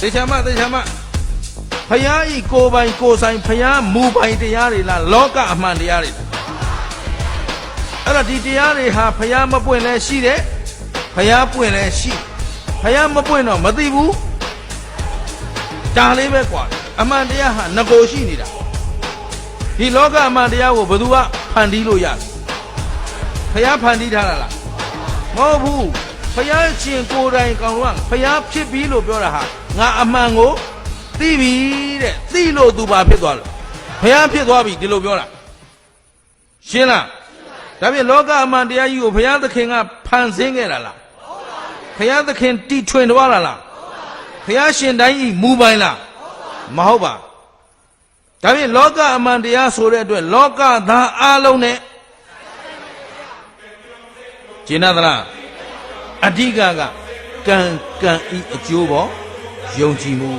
တေချာမဖယားဤကိုပိုင်ကိုဆိုင်ဖယားမူပိုင်တရားတွေလားလောကအမှန်တရားတွေအဲ့တော့ဒီတရားတွေဟာဖယားမပွင့်လဲရှိတယ်ဖယားပွင့်လဲရှိဖယားမပွင့်တော့မသိဘူးဒါလေးပဲကွာအမှန်တရားဟာငကိုရှိနေတာဒီလောကအမှန်တရားကိုဘယ်သူကဖန်တီးလို့ရလဲဖယားဖန်တီးထားတာလားမဟုတ်ဘူးဖယားရှင်ကိုယ်တိုင်ကောင်ကဖယားဖြစ်ပြီလို့ပြောတာဟာငါအမှန်ကိုသိပြီတဲ့သိလို့သူပါဖြစ်သွားလို့ဘုရားဖြစ်သွားပြီဒီလိုပြောတာရှင်းလားဒါဖြင့်လောကအမှန်တရားကြီးကိုဘုရားသခင်ကဖန်ဆင်းခဲ့တာလားဘုရားသခင်တီထွင်သွားတာလားဘုရားရှင်တိုင်းကြီးမူပိုင်လားမဟုတ်ပါဒါဖြင့်လောကအမှန်တရားဆိုတဲ့အတွက်လောကသားအလုံးနဲ့ရှင်းသလားအဓိကကကံဤအကျိုးပေါ်ယုံကြည်မှု